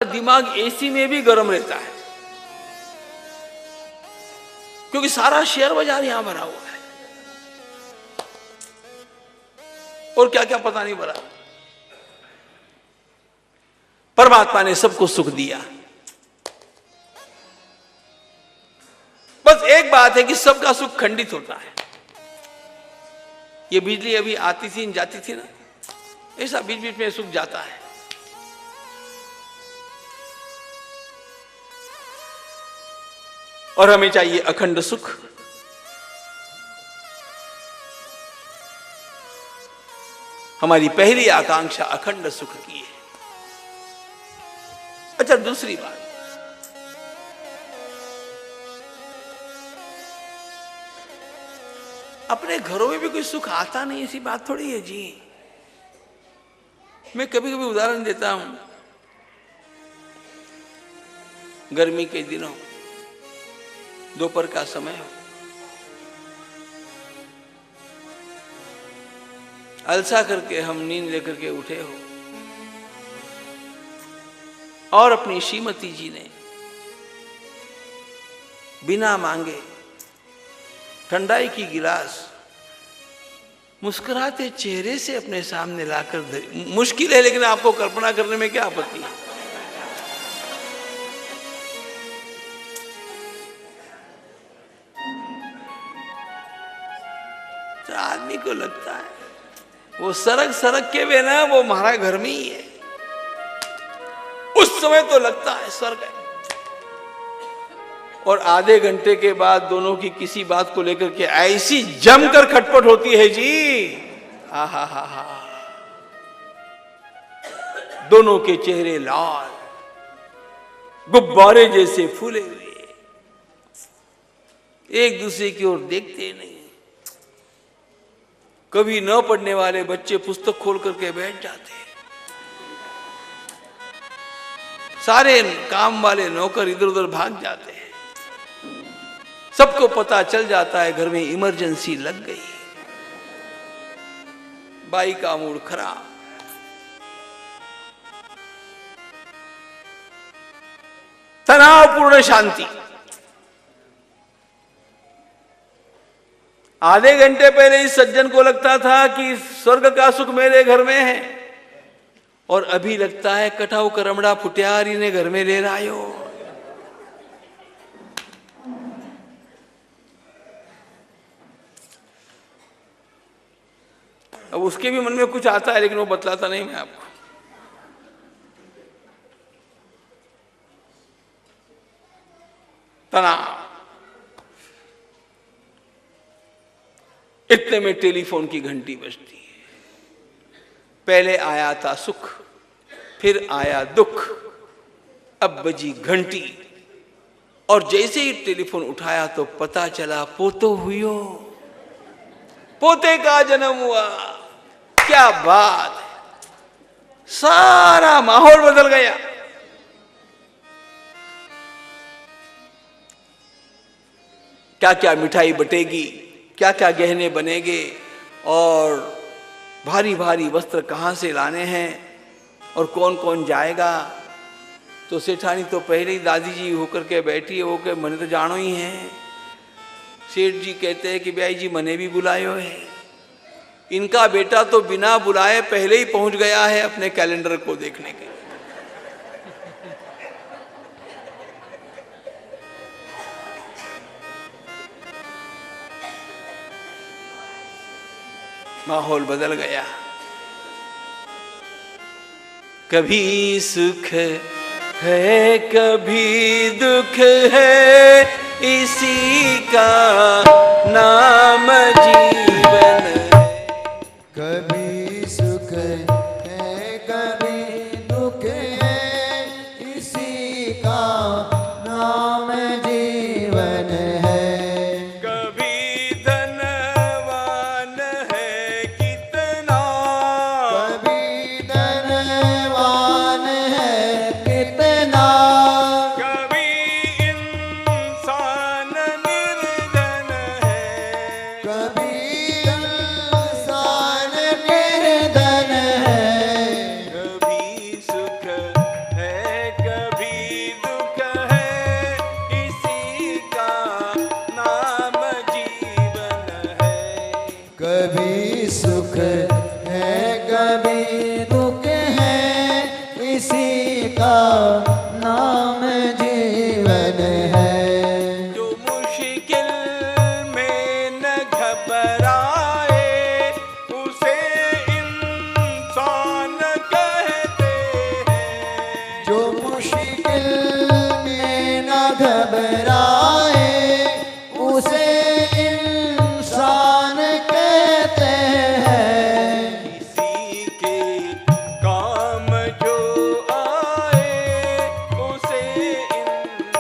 दिमाग एसी में भी गर्म रहता है, क्योंकि सारा शेयर बाजार यहां भरा हुआ है और क्या क्या पता नहीं भरा। परमात्मा ने सबको सुख दिया, बस एक बात है कि सबका सुख खंडित होता है। ये बिजली अभी आती थी जाती थी ना, ऐसा बीच बीच में सुख जाता है। और हमें चाहिए अखंड सुख। हमारी पहली आकांक्षा अखंड सुख की है। अच्छा, दूसरी बात, अपने घरों में भी कोई सुख आता नहीं, ऐसी बात थोड़ी है जी। मैं कभी कभी उदाहरण देता हूं, गर्मी के दिनों दोपहर का समय हो, अलसा करके हम नींद लेकर के उठे हो और अपनी श्रीमती जी ने बिना मांगे ठंडाई की गिलास मुस्कुराते चेहरे से अपने सामने लाकर धरी। मुश्किल है, लेकिन आपको कल्पना करने में क्या आपत्ति है। तो आदमी को लगता है वो सरक सरक के वे ना, वो हमारा घर में ही है। उस समय तो लगता है स्वर्ग है, और आधे घंटे के बाद दोनों की किसी बात को लेकर के ऐसी जमकर खटपट होती है जी। हा, दोनों के चेहरे लाल, गुब्बारे जैसे फूले हुए, एक दूसरे की ओर देखते नहीं। कभी न पढ़ने वाले बच्चे पुस्तक खोल करके बैठ जाते हैं, सारे काम वाले नौकर इधर उधर भाग जाते हैं। सबको पता चल जाता है घर में इमरजेंसी लग गई, बाई का मूड खराब। तनावपूर्ण शांति। आधे घंटे पहले इस सज्जन को लगता था कि स्वर्ग का सुख मेरे घर में है, और अभी लगता है कटाऊ करमड़ा फुटियार इन्हें घर में ले रहा हो। अब उसके भी मन में कुछ आता है, लेकिन वो बतलाता नहीं मैं आपको। तनाव। इतने में टेलीफोन की घंटी बजती है। पहले आया था सुख, फिर आया दुख, अब बजी घंटी, और जैसे ही टेलीफोन उठाया तो पता चला पोतो हुई, पोते का जन्म हुआ। क्या बात है, सारा माहौल बदल गया। क्या क्या मिठाई बटेगी, क्या क्या गहने बनेंगे, और भारी भारी वस्त्र कहाँ से लाने हैं, और कौन कौन जाएगा। तो सेठानी तो पहले ही दादी जी होकर के बैठी है, वो के मने तो जानो ही है। सेठ जी कहते हैं कि ब्याई जी मने भी बुलायो है। इनका बेटा तो बिना बुलाए पहले ही पहुंच गया है अपने कैलेंडर को देखने के। माहौल बदल गया। कभी सुख है कभी दुख है, इसी का नाम जीवन है। कभी सुख है कभी दुख है, इसी का नाम जीवन है। कभी धनवान है कितना, कभी धनवान है कितना, कभी इंसान निर्धन है। कभी इंसान का नाम जीवन है। जो मुश्किल में न घबराए उसे इंसान कहते हैं। जो मुश्किल में न घबराए उसे इंसान कहते हैं। किसी के काम जो आए उसे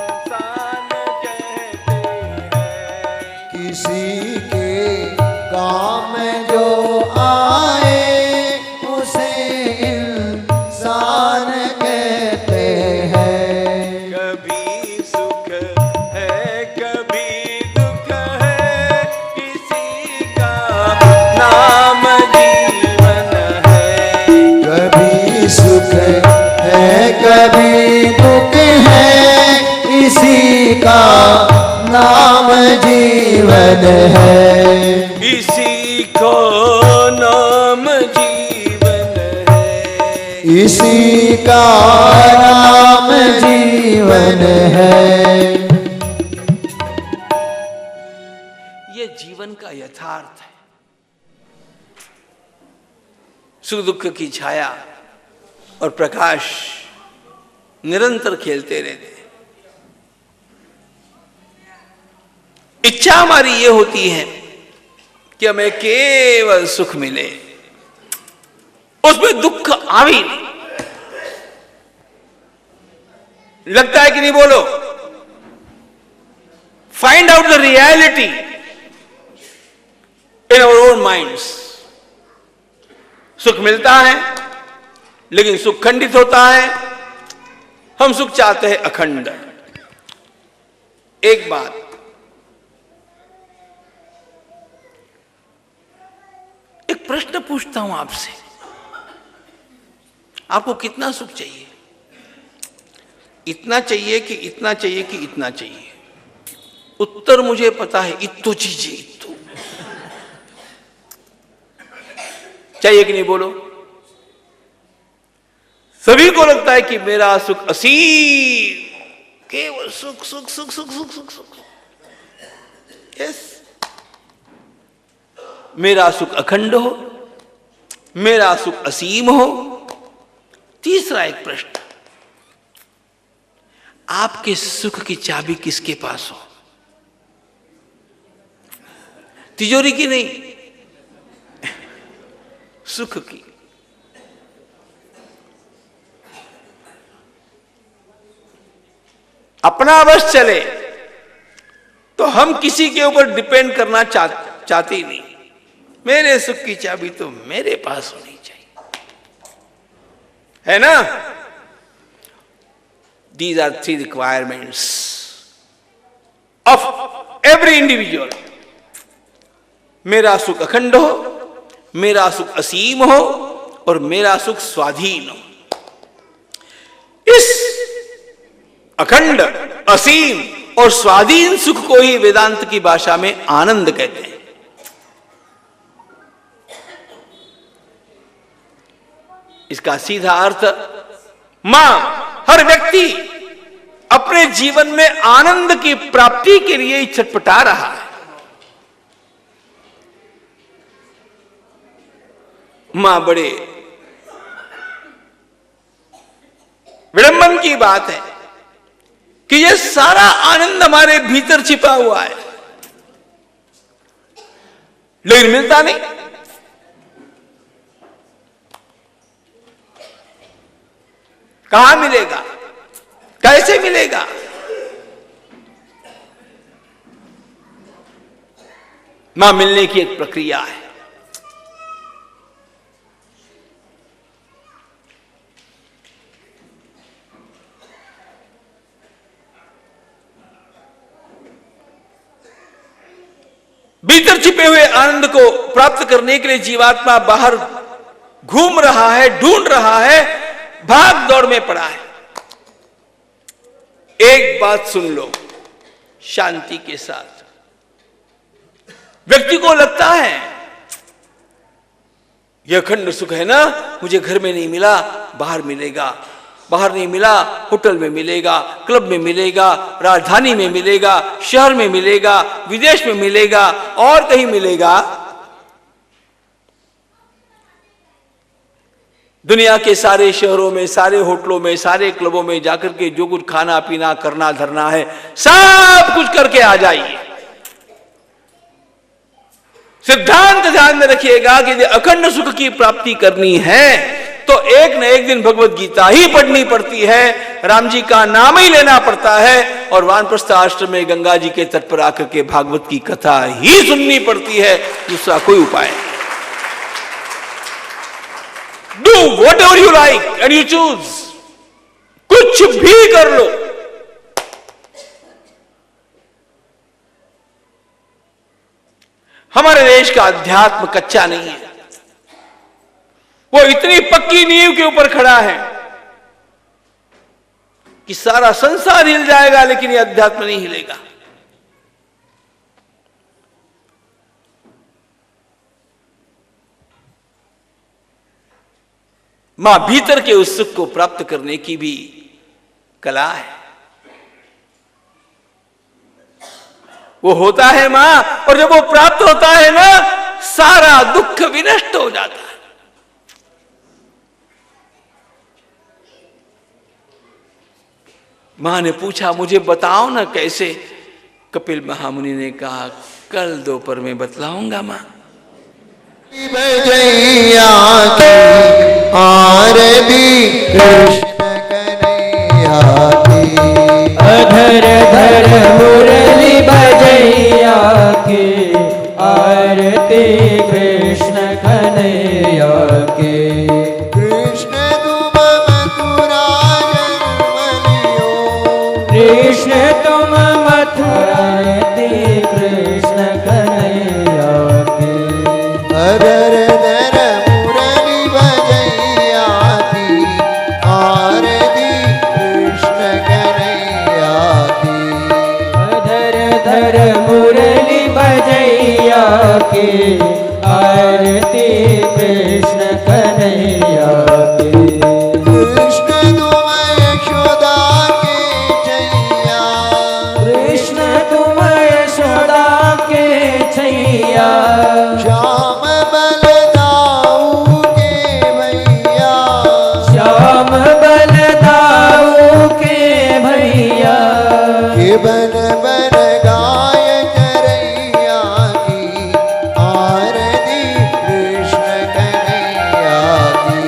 इंसान कहते हैं। किसी के काम जो आए उसे इंसान कहते हैं। कभी सुख है कभी दुख है किसी का नाम जीवन है। कभी सुख है कभी दुख है इसी का नाम जीवन है। इसी को नाम जीवन है। इसी का नाम जीवन है। ये जीवन का यथार्थ है। सुख दुख की छाया और प्रकाश निरंतर खेलते रहते हैं। इच्छा हमारी ये होती है कि हमें केवल सुख मिले, उसमें दुख आवे ही नहीं। लगता है कि नहीं? बोलो। Find out the reality in our own minds. सुख मिलता है लेकिन सुख खंडित होता है। हम सुख चाहते हैं अखंड। एक बात, एक प्रश्न पूछता हूं आपसे, आपको कितना सुख चाहिए? इतना चाहिए कि इतना चाहिए कि इतना चाहिए? उत्तर मुझे पता है, इत्तो चीजें इत्तो। चाहिए कि नहीं? बोलो। सभी को लगता है कि मेरा सुख असीम, केवल सुख सुख सुख सुख सुख सुख सुख। यस, मेरा सुख अखंड हो, मेरा सुख असीम हो। तीसरा एक प्रश्न, आपके सुख की चाबी किसके पास हो? तिजोरी की नहीं, सुख की। अपना बस चले तो हम किसी के ऊपर डिपेंड करना चाहते ही नहीं। मेरे सुख की चाबी तो मेरे पास होनी चाहिए, है ना? These are three requirements of every individual. मेरा सुख अखंड हो, मेरा सुख असीम हो और मेरा सुख स्वाधीन हो। इस अखंड, असीम और स्वाधीन सुख को ही वेदांत की भाषा में आनंद कहते हैं। इसका सीधा अर्थ, मां हर व्यक्ति अपने जीवन में आनंद की प्राप्ति के लिए ही छटपटा रहा है। मां, बड़े विडंबन की बात है कि यह सारा आनंद हमारे भीतर छिपा हुआ है, लेकिन मिलता नहीं। कहां मिलेगा? कैसे मिलेगा? मां मिलने की एक प्रक्रिया है। भीतर छिपे हुए आनंद को प्राप्त करने के लिए जीवात्मा बाहर घूम रहा है, ढूंढ रहा है, भाग दौड़ में पड़ा है। एक बात सुन लो शांति के साथ। व्यक्ति को लगता है यह अखंड सुख है ना, मुझे घर में नहीं मिला, बाहर मिलेगा। बाहर नहीं मिला, होटल में मिलेगा, क्लब में मिलेगा, राजधानी में मिलेगा, शहर में मिलेगा, विदेश में मिलेगा, और कहीं मिलेगा। दुनिया के सारे शहरों में, सारे होटलों में, सारे क्लबों में जाकर के जो कुछ खाना पीना करना धरना है सब कुछ करके आ जाइए। सिद्धांत ध्यान में रखिएगा कि यदि अखंड सुख की प्राप्ति करनी है तो एक न एक दिन भगवत गीता ही पढ़नी पड़ती है, राम जी का नाम ही लेना पड़ता है, और वानप्रस्थ आश्रम में गंगा जी के तट पर आकर के भागवत की कथा ही सुननी पड़ती है। दूसरा कोई उपाय नहीं। Do whatever you like and you choose. कुछ भी कर लो। हमारे देश का अध्यात्म कच्चा नहीं है, वो इतनी पक्की नींव के ऊपर खड़ा है कि सारा संसार हिल जाएगा लेकिन ये अध्यात्म नहीं हिलेगा। मां भीतर के उस सुख को प्राप्त करने की भी कला है, वो होता है मां, और जब वो प्राप्त होता है ना सारा दुख विनष्ट हो जाता है। मां ने पूछा मुझे बताओ ना कैसे। कपिल महामुनि ने कहा कल दोपहर में बतलाऊंगा मां। बजैया की आरती कृष्ण कन्हैया की, अधर धर मुरली बजैया की आरती कृष्ण कन्हैया की। कृष्ण तुम मथुरा जन्म लियो, कृष्ण तुम मथुरा कृष्ण कन्हैया की। अधर धर मुरली बजैया की आरती कृष्ण कन्हैया की। अधर धर मुरली बजैया की आरती कृष्ण कन्हैया की। कृष्ण तुम यशोदा के छैया, कृष्ण तुम यशोदा के छैया। श्याम बलदाऊ के भैया, श्याम बलदाऊ के भैया। के बन बन गाय चरैया की आरती कृष्ण कन्हैया की।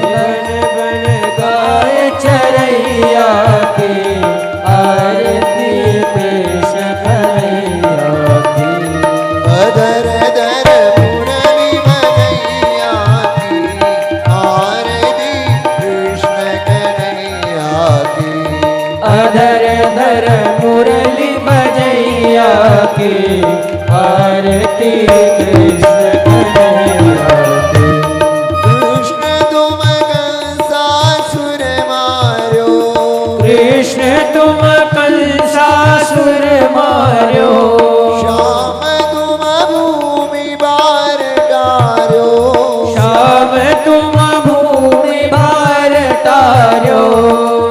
बन बन गाय चरैया की आरती कृष्ण कन्हैया की। अधर धर मुरली बजैया की आरती कृष्ण कन्हैया की। अधर धर मुरली बजैया की आरती कृष्ण कन्हैया की। कृष्ण तुम कंसासुर मार्यो, कृष्ण तुम कंसासुर मार्यो। श्याम तुम भूमि बार डार्यो, श्याम तुम भूमि भार तार्यो।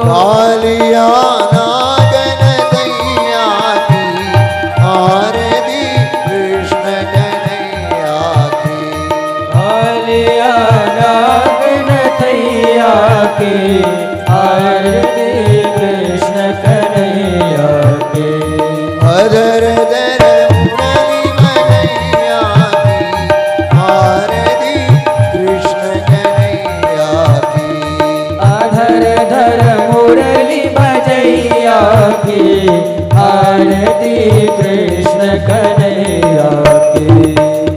कालिया नागन दैया की आरती कृष्ण कन्हैया की। कालिया नागन थैया की आरती कृष्ण कन्हैया की। अधर धर मुरली बजैया की आरती कृष्ण कन्हैया की। अधर धर मुरली बजैया की आरती कृष्ण कन्हैया की।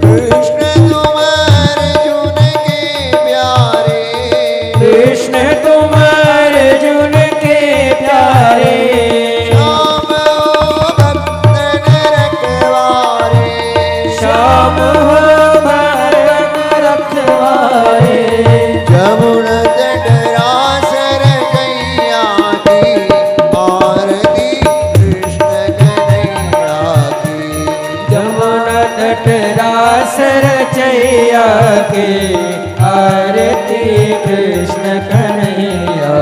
कृष्ण तुम अर्जुन के प्यारे, कृष्ण तुम अर्जुन के प्यारे। श्याम हो भक्त रखवारे, श्याम हो भक्त रखवारे। जमुना तट रास रचैया की आरती कृष्ण कन्हैया की। जमुना तट रास रचैया के आरती कृष्ण कन्हैया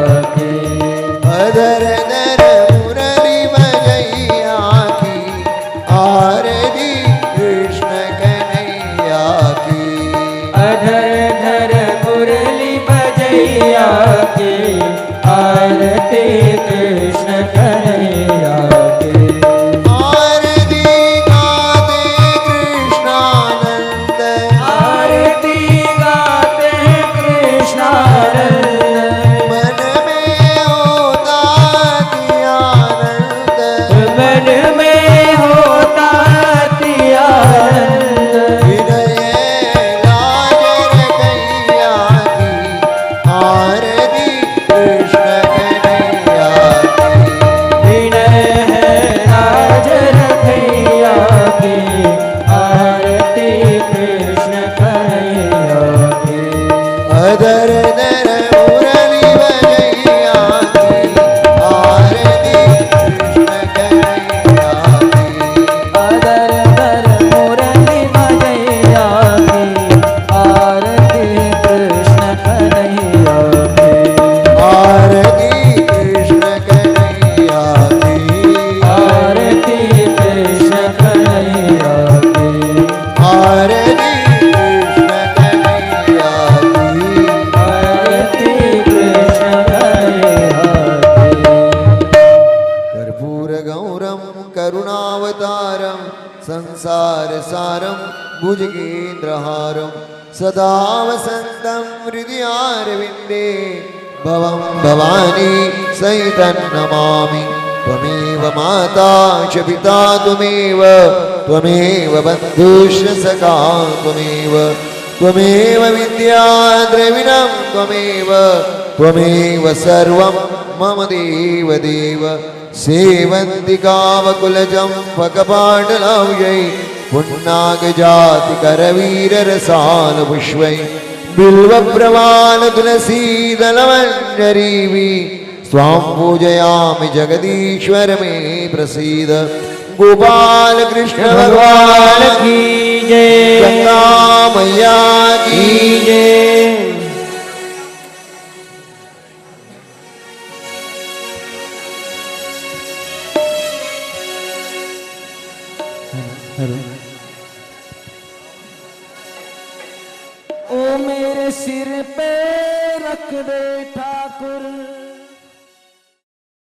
संसार सारं भुजगेन्द्रहारं सदा वसन्तं हृदयारविन्दे भवं भवानी सहितं नमामि त्वमेव माता च पिता त्वमेव बन्धुश्च सखा त्वमेव विद्या द्रविणं त्वमेव सर्वं मम देव सेवन्तिकावकुलजं फकपाटलव्यै पुन्नागजातिकरवीररसालपुष्पै बिल्वप्रवालतुलसीदलमञ्जरीवि स्वां पूजयामि जगदीश्वर मे प्रसीद गोपाल कृष्ण भगवान की जय गंगा मैया की जय। ओ मेरे सिर पे रख दे